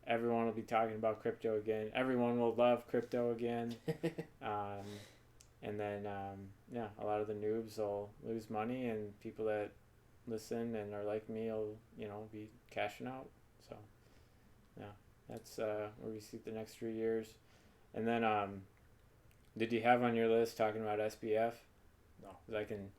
Everyone will be talking about crypto again. Everyone will love crypto again. And then, a lot of the noobs will lose money, and people that listen and are like me will, be cashing out. So, yeah, that's where we see the next 3 years. And then, did you have on your list talking about SBF? No. 'Cause I can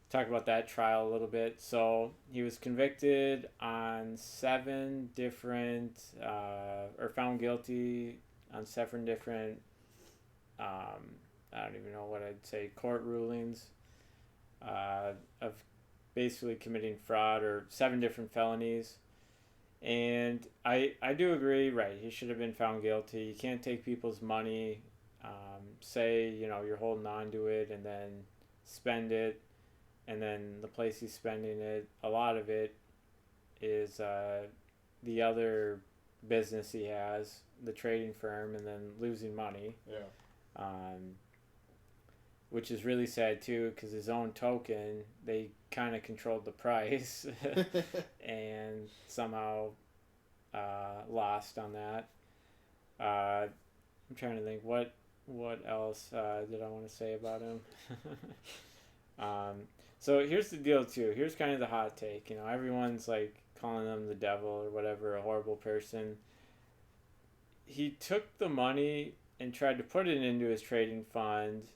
talk about that trial a little bit. So he was convicted on 7 different, or found guilty on 7 different, I don't even know what I'd say, court rulings, of basically committing fraud, or 7 different felonies. And I do agree, right, he should have been found guilty. You can't take people's money, say, you're holding on to it and then spend it, and then the place he's spending it, a lot of it is the other business he has, the trading firm, and then losing money. Yeah. Which is really sad too, because his own token, they kind of controlled the price and somehow lost on that. I'm trying to think what else did I want to say about him. So here's the deal too. Here's kind of the hot take. Everyone's like calling him the devil or whatever, a horrible person. He took the money and tried to put it into his trading fund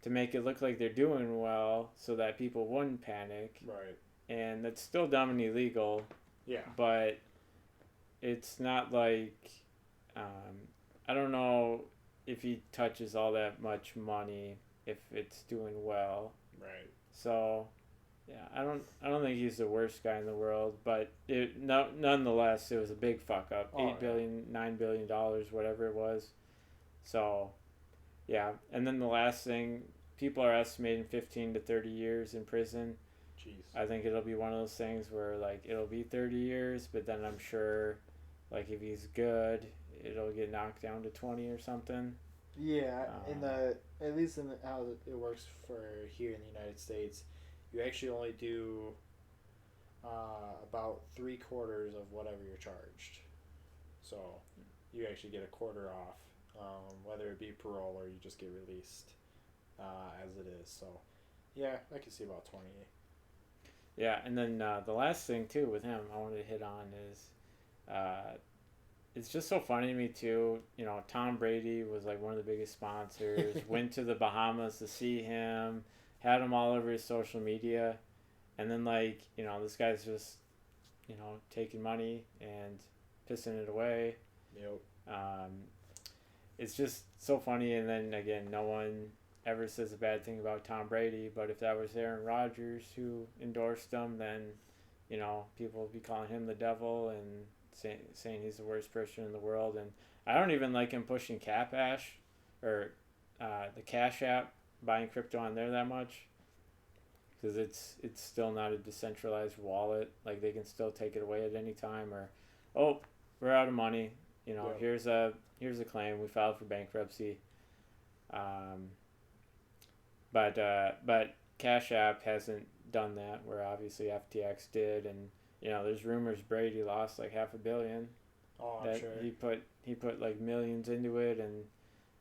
to make it look like they're doing well so that people wouldn't panic. Right. And that's still dumb and illegal. Yeah. But it's not like, I don't know if he touches all that much money if it's doing well. Right. So, yeah, I don't think he's the worst guy in the world, but nonetheless, it was a big fuck up. $8 billion, $9 billion, whatever it was. So, yeah. And then the last thing, people are estimating 15 to 30 years in prison. Jeez. I think it'll be one of those things where, like, it'll be 30 years, but then I'm sure, like, if he's good, it'll get knocked down to 20 or something. Yeah, at least in how it works for here in the United States, you actually only do about 3/4 of whatever you're charged. So you actually get a quarter off, whether it be parole or you just get released as it is. So yeah, I can see about 20. Yeah, and then the last thing too with him I wanted to hit on is it's just so funny to me too. Tom Brady was like one of the biggest sponsors. Went to the Bahamas to see him. Had him all over his social media, and then this guy's just taking money and pissing it away. Yep. It's just so funny. And then again, no one ever says a bad thing about Tom Brady. But if that was Aaron Rodgers who endorsed him, then people would be calling him the devil and saying he's the worst person in the world. And I don't even like him pushing Cash or the Cash App, buying crypto on there that much, because it's still not a decentralized wallet. Like, they can still take it away at any time, or we're out of money. Here's a claim, we filed for bankruptcy. But Cash App hasn't done that, where obviously FTX did, and there's rumors Brady lost like $500 million. Oh, I'm sure. He put like millions into it, and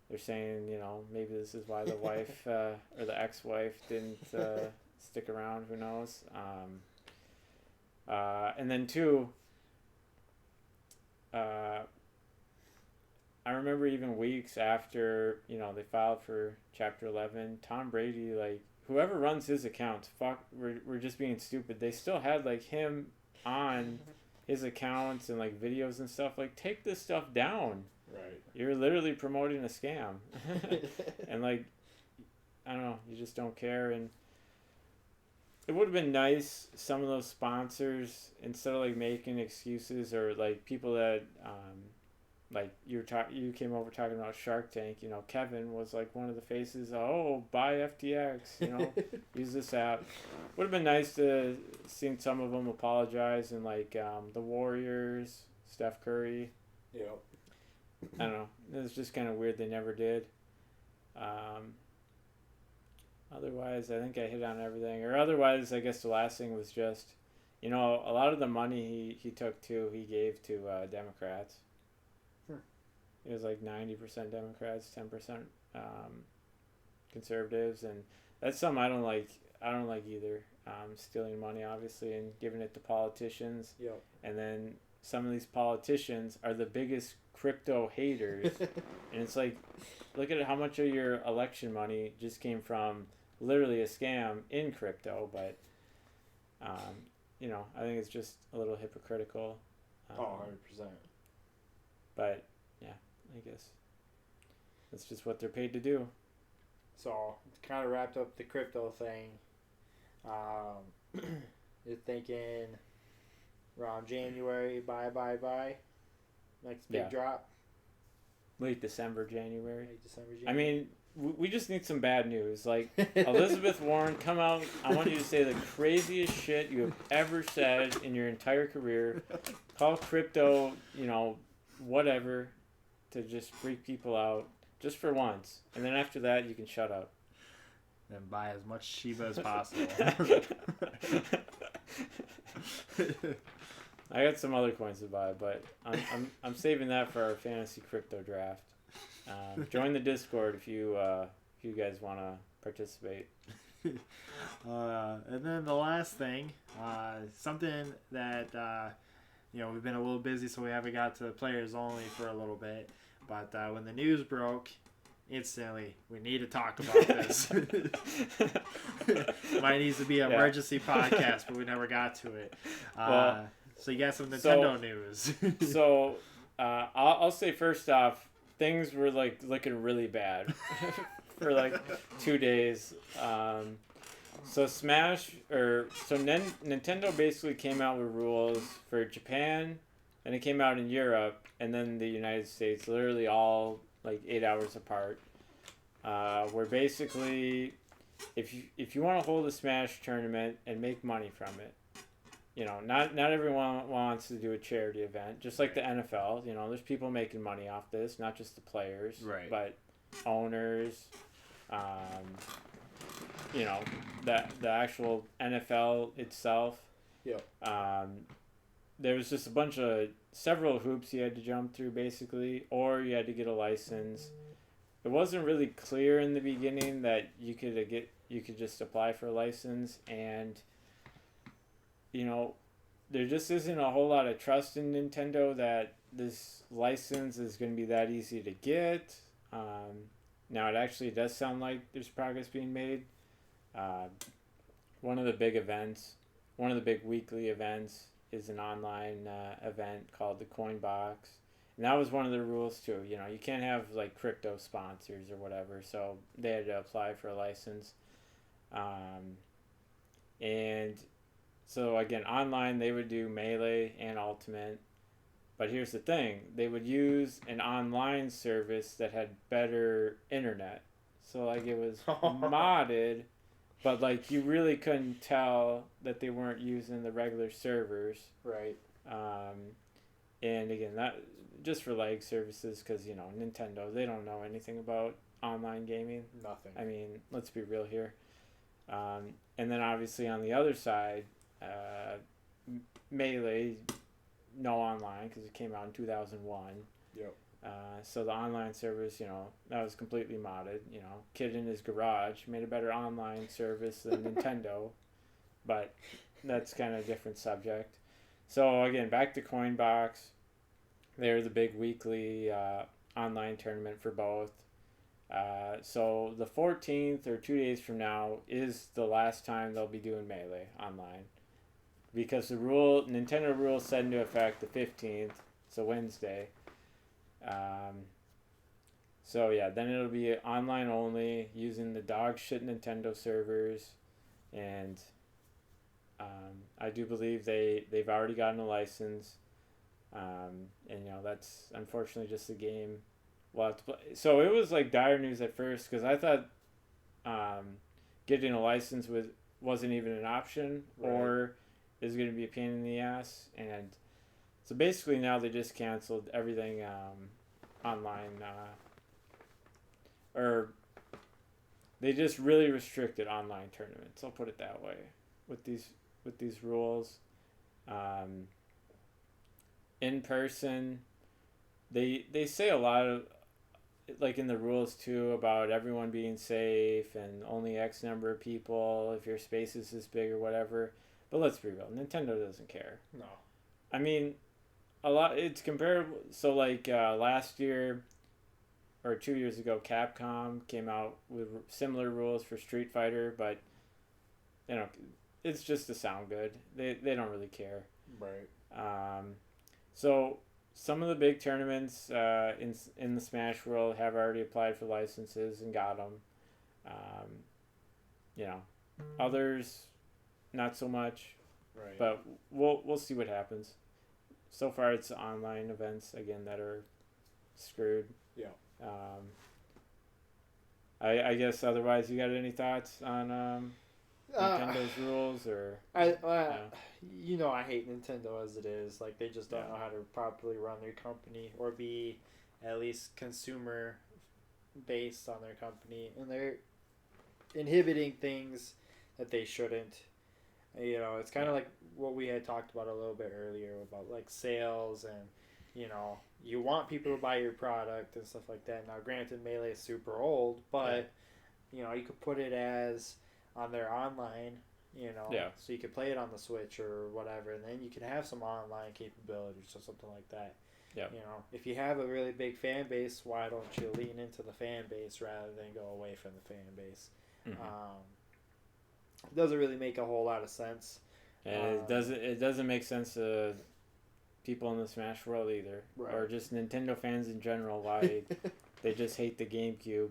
they're saying, maybe this is why the wife or the ex-wife didn't stick around. Who knows? And then two, I remember even weeks after they filed for Chapter 11, Tom Brady, like, whoever runs his accounts, we're just being stupid. They still had like him on his accounts and like videos and stuff. Like, take this stuff down. Right. You're literally promoting a scam. And like, I don't know, you just don't care. And it would have been nice, some of those sponsors, instead of like making excuses, or like people that like you came over talking about Shark Tank, you know, Kevin was like one of the faces, oh, buy FTX, you know, use this app. Would have been nice to seen some of them apologize, and like the Warriors, Steph Curry. Yeah. I don't know. It was just kind of weird they never did. Otherwise, I think I hit on everything. Or otherwise, I guess the last thing was just, you know, a lot of the money he took too, he gave to Democrats. It was like 90% Democrats, 10% conservatives, and that's something I don't like. I don't like either. Stealing money, obviously, and giving it to politicians. Yep. And then some of these politicians are the biggest crypto haters. And it's like, look at how much of your election money just came from literally a scam in crypto. But, you know, I think it's just a little hypocritical. 100%. But, yeah, I guess that's just what they're paid to do. So, it's kind of wrapped up the crypto thing. You're thinking around January, buy. Next big drop. Late December, January. January. I mean, we just need some bad news. Like, Elizabeth Warren, come out. I want you to say the craziest shit you have ever said in your entire career. Call crypto, you know, whatever, to just freak people out just for once. And then after that, you can shut up. Then buy as much Shiba as possible. I got some other coins to buy, but I'm saving that for our fantasy crypto draft. Join the Discord if you guys want to participate. And then the last thing, something that you know, we've been a little busy, so we haven't got to players only for a little bit. But when the news broke, instantly, we need to talk about this. Might needs to be an emergency podcast, but we never got to it. So you got some Nintendo news. So I'll say first off, things were like looking really bad for like 2 days. So Nintendo basically came out with rules for Japan, and it came out in Europe, and then the United States, literally all like 8 hours apart. Where basically, if you want to hold a Smash tournament and make money from it, you know, not everyone wants to do a charity event, just like the NFL. You know, there's people making money off this, not just the players, right? But owners, you know, the actual NFL itself. Yep. There was just several hoops you had to jump through, basically, or you had to get a license. It wasn't really clear in the beginning that you could just apply for a license, and you know, there just isn't a whole lot of trust in Nintendo that this license is going to be that easy to get. Now, it actually does sound like there's progress being made. One of the big weekly events is an online event called the Coin Box. And that was one of the rules too. You know, you can't have like crypto sponsors or whatever, so they had to apply for a license. And so again, online they would do Melee and Ultimate. But here's the thing, they would use an online service that had better internet. So like it was modded, but like you really couldn't tell that they weren't using the regular servers. Right. And again, that just for lag services, because you know, Nintendo, they don't know anything about online gaming. Nothing. I mean, let's be real here. And then obviously on the other side, Melee, no online because it came out in 2001. Yep. So the online service, you know, that was completely modded. You know, kid in his garage made a better online service than Nintendo, but that's kind of a different subject. So again, back to Coinbox. They're the big weekly online tournament for both. So the 14th or 2 days from now is the last time they'll be doing Melee online. because Nintendo rules set into effect the 15th, so Wednesday. So yeah, then it'll be online only using the dog shit Nintendo servers, and I do believe they've already gotten a license, and that's unfortunately just a game we'll have to play. So it was like dire news at first because I thought getting a license wasn't even an option, right, or is going to be a pain in the ass, and so basically now they just canceled everything online, or they just really restricted online tournaments. I'll put it that way with these rules. In person, they say a lot of, like in the rules too, about everyone being safe and only X number of people if your space is this big or whatever. But let's be real, Nintendo doesn't care. No. I mean, it's comparable. So like last year or 2 years ago, Capcom came out with similar rules for Street Fighter, but it's just to sound good. They don't really care. Right. So some of the big tournaments in the Smash world have already applied for licenses and got them. Others not so much. Right. But we'll see what happens. So far, it's online events again that are screwed. Yeah. I guess otherwise, you got any thoughts on Nintendo's rules or? I hate Nintendo as it is. Like they just don't know how to properly run their company or be at least consumer based on their company, and they're inhibiting things that they shouldn't. It's kind of like what we had talked about a little bit earlier about like sales and, you want people to buy your product and stuff like that. Now, granted, Melee is super old, but, you could put it as on their online, so you could play it on the Switch or whatever, and then you could have some online capabilities or something like that. Yeah. If you have a really big fan base, why don't you lean into the fan base rather than go away from the fan base? Mm-hmm. It doesn't really make a whole lot of sense. And it doesn't make sense to people in the Smash world either, right, or just Nintendo fans in general. Why they just hate the GameCube.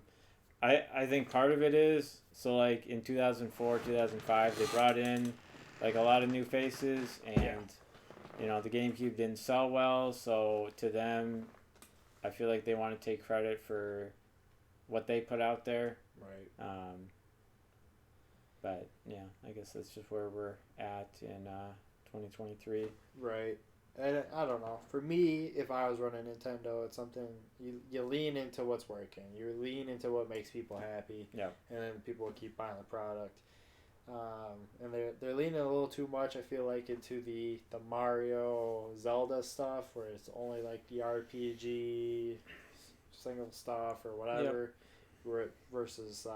I think part of it is, so like in 2004, 2005, they brought in like a lot of new faces, and the GameCube didn't sell well, so to them, I feel like they want to take credit for what they put out there. Right. But yeah, I guess that's just where we're at in 2023. Right. And I don't know. For me, if I was running Nintendo, it's something you lean into what's working. You lean into what makes people happy. Yeah. And then people will keep buying the product. And they're leaning a little too much, I feel like, into the Mario Zelda stuff, where it's only like the RPG single stuff or whatever, versus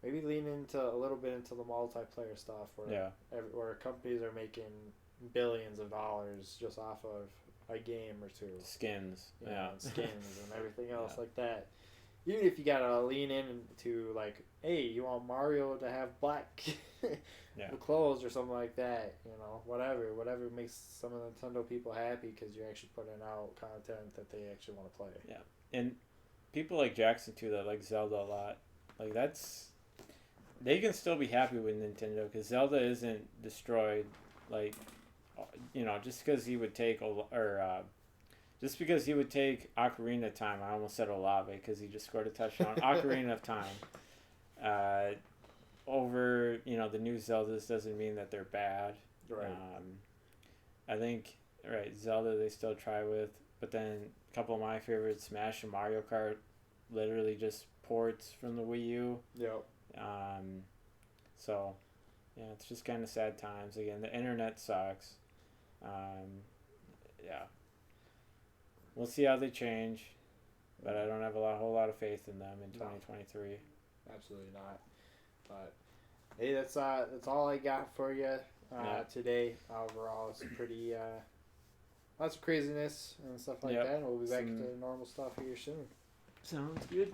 maybe lean into a little bit into the multiplayer stuff, where companies are making billions of dollars just off of a game or two. Skins. Skins and everything else like that. Even if you gotta lean into like, hey, you want Mario to have black clothes or something like that, whatever makes some of the Nintendo people happy because you're actually putting out content that they actually want to play. Yeah, and people like Jackson too that like Zelda a lot. Like they can still be happy with Nintendo because Zelda isn't destroyed. Like, just because he would take just because he would take Ocarina of Time, I almost said Olave because he just scored a touchdown. Ocarina of Time, over the new Zeldas doesn't mean that they're bad. Right. I think Zelda they still try with, but then a couple of my favorites, Smash and Mario Kart, literally just ports from the Wii U. Yep. So, yeah, it's just kind of sad times. Again, the internet sucks. Yeah. We'll see how they change, but I don't have a whole lot of faith in them in 2023. Absolutely not. But hey, that's all I got for you today. Overall, it's pretty lots of craziness and stuff like that. And we'll be back to normal stuff here soon. Sounds good.